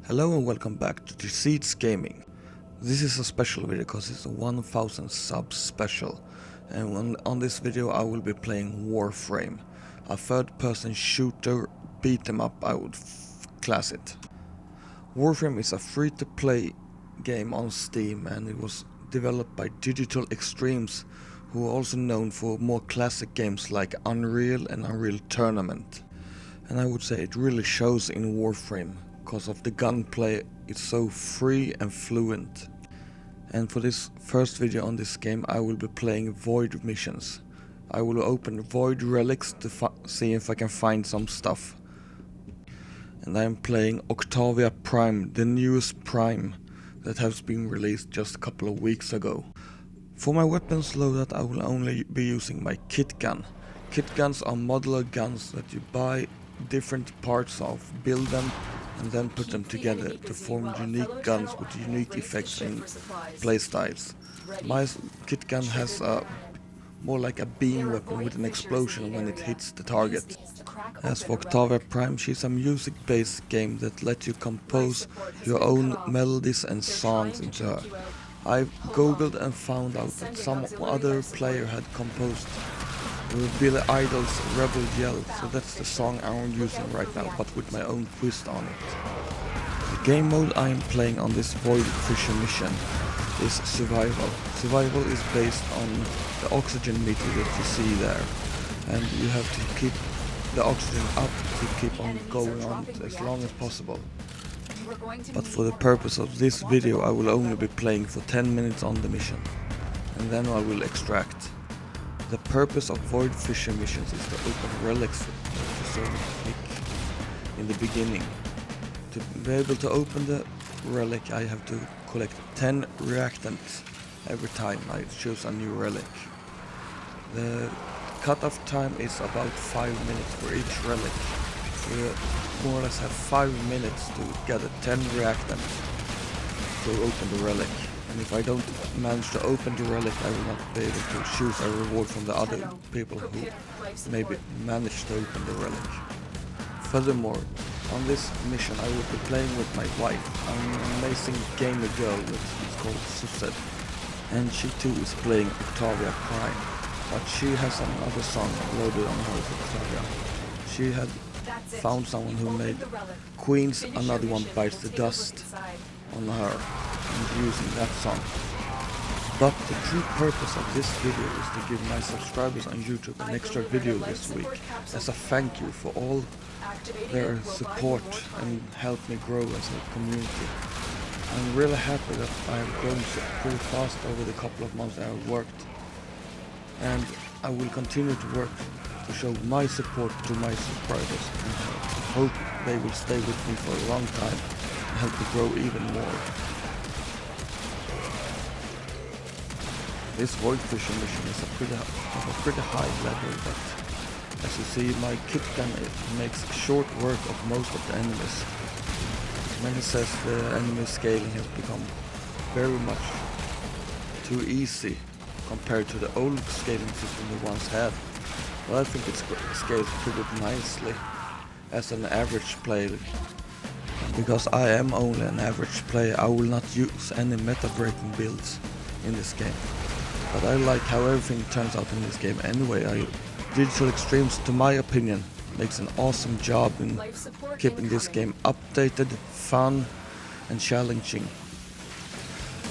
Hello and welcome back to Deceits Gaming. This is a special video because it's a 1000 subs special, and on this video I will be playing Warframe, a third-person shooter beat 'em up, I would class it. Warframe is a free-to-play game on Steam, and it was developed by Digital Extremes, who are also known for more classic games like Unreal and Unreal Tournament. And I would say it really shows in Warframe, because of the gunplay. It's so free and fluent. And for this first video on this game I will be playing Void missions. I will open Void relics to see if I can find some stuff. And I am playing Octavia Prime, the newest Prime that has been released just a couple of weeks ago. For my weapons loadout I will only be using my kit gun. Kit guns are modular guns that you buy different parts of, build them, and then put them together to form unique guns with unique effects and playstyles. My kit gun has more like a beam weapon with an explosion when it hits the target. As for Octavia Prime, she's a music-based game that lets you compose your own melodies and songs into her. I googled and found out that some other player had composed Billy Idol's Rebel Yell, so that's the song I'm using right now, but with my own twist on it. The game mode I am playing on this Void Fisher mission is Survival. Survival is based on the oxygen meter that you see there, and you have to keep the oxygen up to keep on going on as long as possible. But for the purpose of this video I will only be playing for 10 minutes on the mission, and then I will extract. The purpose of Void Fisher missions is to open relics to serve in the beginning. To be able to open the relic I have to collect 10 reactants every time I choose a new relic. The cutoff time is about 5 minutes for each relic. You more or less have 5 minutes to gather 10 reactants to open the relic. And if I don't manage to open the relic, I will not be able to choose a reward from the other people who maybe managed to open the relic. Furthermore, on this mission I will be playing with my wife, an amazing gamer girl that is called Suzette, and she too is playing Octavia Prime, but she has another song loaded on her Octavia. She had found someone who made Queen's Another One Bites the Dust on her, and using that song. But the true purpose of this video is to give my subscribers on YouTube an extra video this week as a thank you for all their support and help me grow as a community. I'm really happy that I have grown pretty fast over the couple of months I have worked, and I will continue to work to show my support to my subscribers and hope they will stay with me for a long time and help me grow even more. This Void Fisher mission is of a pretty high level, but as you see my kit gun makes short work of most of the enemies. Many says the enemy scaling has become very much too easy compared to the old scaling system we once had. But I think it scales pretty nicely as an average player. Because I am only an average player, I will not use any meta-breaking builds in this game. But I like how everything turns out in this game anyway. Digital Extremes, to my opinion, makes an awesome job in keeping this game updated, fun and challenging.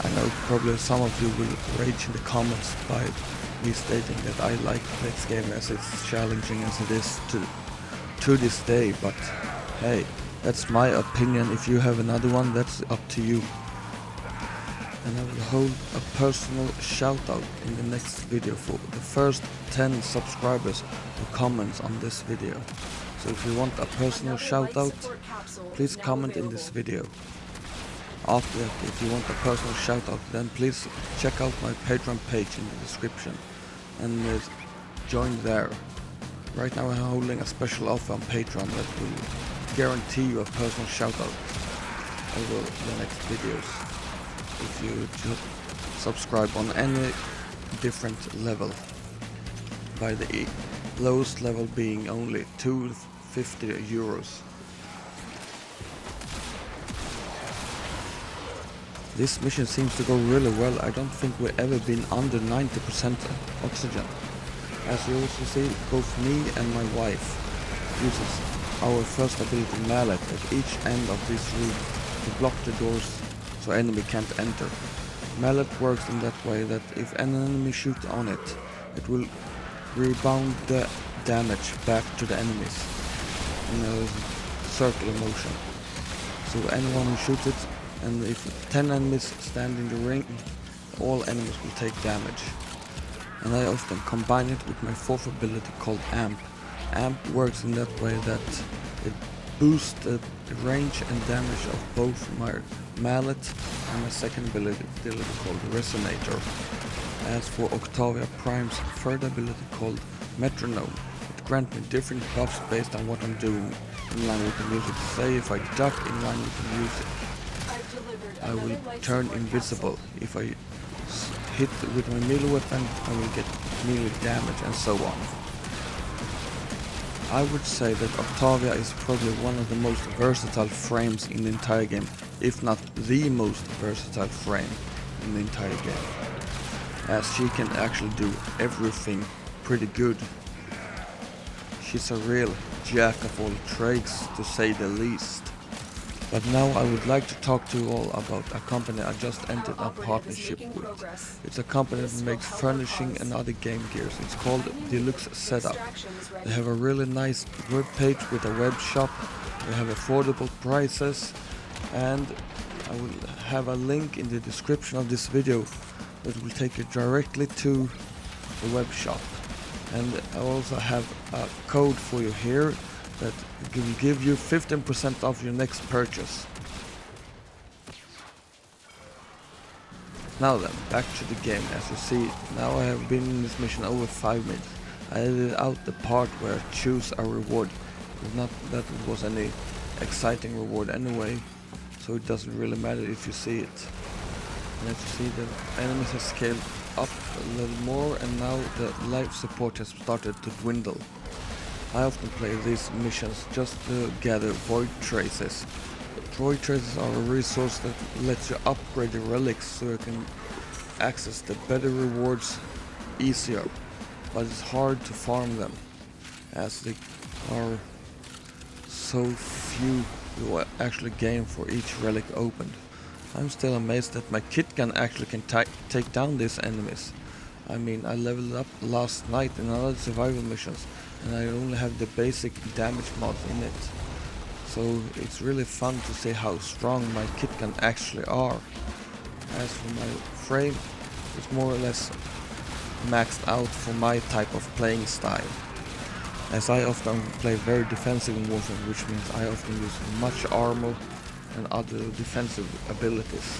I know probably some of you will rage in the comments by me stating that I like this game as it's challenging as it is to this day, but hey, that's my opinion. If you have another one, that's up to you. And I will hold a personal shout out in the next video for the first 10 subscribers who comments on this video. So if you want a personal shout out, please comment in this video. After that, if you want a personal shout out, then please check out my Patreon page in the description and join there. Right now I'm holding a special offer on Patreon that will guarantee you a personal shout out over the next videos if you subscribe on any different level, by the lowest level being only €250. This mission seems to go really well. I don't think we've ever been under 90% oxygen. As you also see, both me and my wife uses our first ability mallet at each end of this room to block the doors so enemy can't enter. Mallet works in that way that if an enemy shoots on it, it will rebound the damage back to the enemies in a circular motion. So anyone who shoots it, and if 10 enemies stand in the ring, all enemies will take damage. And I often combine it with my fourth ability called Amp. Amp works in that way that it boosts the range and damage of both my mallet and my second ability called Resonator. As for Octavia Prime's third ability called Metronome, it grants me different buffs based on what I'm doing in line with the music. Say if I duck in line with the music, I will turn invisible. If I hit with my melee weapon, I will get melee damage, and so on. I would say that Octavia is probably one of the most versatile frames in the entire game, if not the most versatile frame in the entire game, as she can actually do everything pretty good. She's a real jack of all trades, to say the least. But now I would like to talk to you all about a company I just entered a partnership with. It's a company that makes furnishing and other game gears. It's called Deluxe Setup. They have a really nice web page with a web shop. They have affordable prices, and I will have a link in the description of this video that will take you directly to the web shop. And I also have a code for you here that will give you 15% off your next purchase. Now then, back to the game. As you see, now I have been in this mission over 5 minutes. I edited out the part where I choose a reward. It's not that it was any exciting reward anyway, so it doesn't really matter if you see it. And as you see, the enemies have scaled up a little more, and now the life support has started to dwindle. I often play these missions just to gather void traces. Void traces are a resource that lets you upgrade your relics so you can access the better rewards easier, but it's hard to farm them as they are so few you actually gain for each relic opened. I'm still amazed that my kit gun actually can take down these enemies. I mean, I leveled up last night in another survival missions, and I only have the basic damage mods in it. So it's really fun to see how strong my kit gun actually are. As for my frame, it's more or less maxed out for my type of playing style, as I often play very defensive in Warframe, which means I often use much armor and other defensive abilities.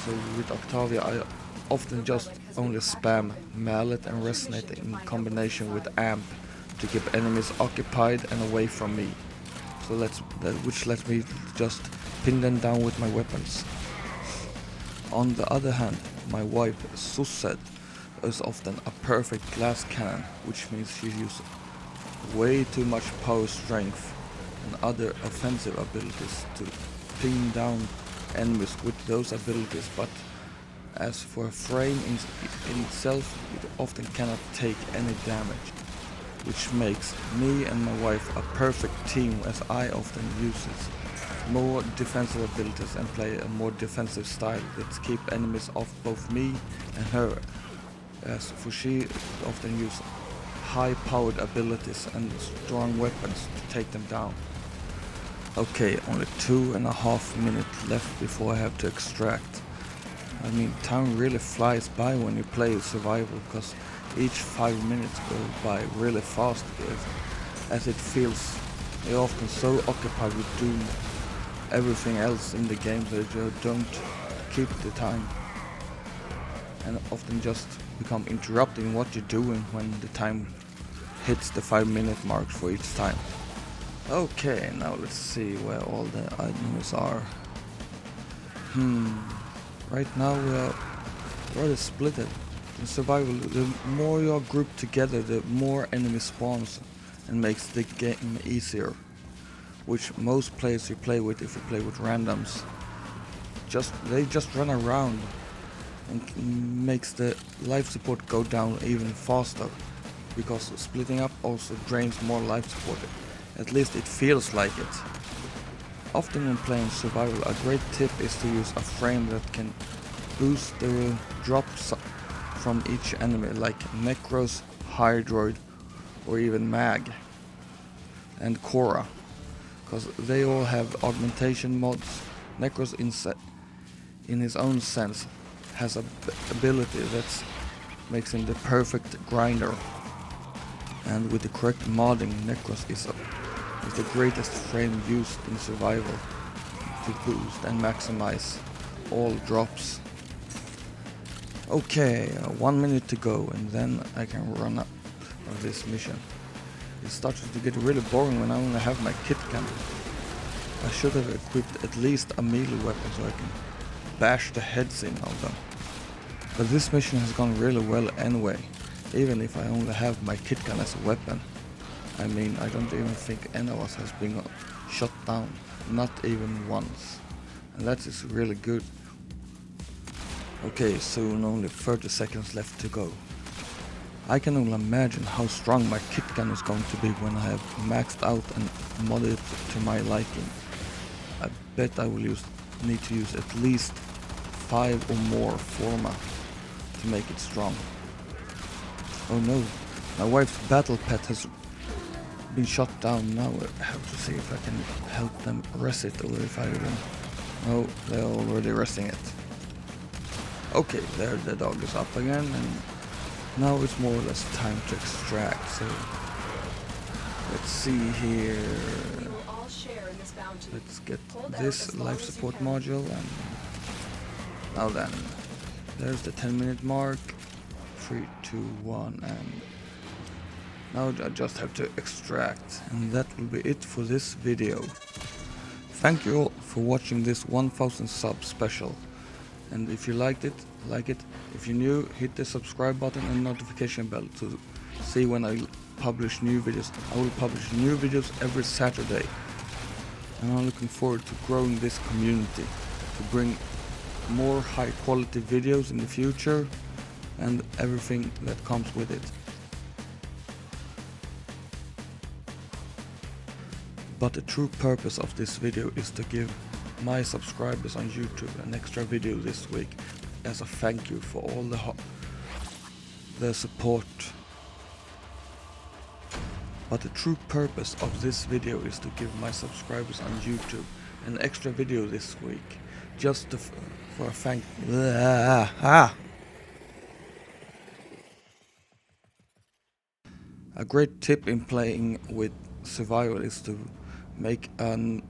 So with Octavia I often just only spam mallet and resonate in combination with amp to keep enemies occupied and away from me. So which lets me just pin them down with my weapons. On the other hand, my wife Sused is often a perfect glass cannon, which means she uses way too much power, strength and other offensive abilities to pin down enemies with those abilities, but as for a frame in itself, it often cannot take any damage, which makes me and my wife a perfect team, as I often use more defensive abilities and play a more defensive style that keep enemies off both me and her, as for she often uses high powered abilities and strong weapons to take them down. Okay, only 2.5 minutes left before I have to extract. I mean, time really flies by when you play survival, because each 5 minutes go by really fast, as it feels you're often so occupied with doing everything else in the game that you don't keep the time, and often just become interrupted in what you're doing when the time hits the 5-minute mark for each time. Okay, now let's see where all the items are. Right now we are rather split. In survival, the more you are grouped together, the more enemy spawns and makes the game easier, which most players you play with, if you play with randoms, they just run around and makes the life support go down even faster, because splitting up also drains more life support. At least it feels like it. Often when playing survival, a great tip is to use a frame that can boost the drops from each enemy, like Necros, Hydroid, or even Mag and Cora, because they all have augmentation mods. Necros in his own sense has a ability that makes him the perfect grinder, and with the correct modding, Necros is the greatest frame used in survival to boost and maximize all drops. Okay, 1 minute to go and then I can run up on this mission. It starts to get really boring when I only have my kit cam. I should have equipped at least a melee weapon so I can bash the heads in of them. But this mission has gone really well anyway, even if I only have my kit gun as a weapon. I mean, I don't even think any of us has been shot down, not even once. And that is really good. Okay, soon only 30 seconds left to go. I can only imagine how strong my kit gun is going to be when I have maxed out and modded it to my liking. I bet I will need to use at least 5 or more forma to make it strong. Oh no, my wife's battle pet has been shot down. Now I have to see if I can help them rest it, or if I even... No, they're already resting it. Okay, there the dog is up again, and now it's more or less time to extract. So let's see here. Let's get this life support module, and now then, there's the 10-minute mark. 3, 2, 1, and now I just have to extract, and that will be it for this video. Thank you all for watching this 1000 sub special, and if you liked it, like it. If you're new, hit the subscribe button and notification bell to see when I publish new videos. I will publish new videos every Saturday, and I'm looking forward to growing this community, to bring more high quality videos in the future and everything that comes with it. But the true purpose of this video is to give my subscribers on YouTube an extra video this week as a thank you for all the support. But the true purpose of this video is to give my subscribers on YouTube an extra video this week, just for a thank you. A great tip in playing with survival is to make an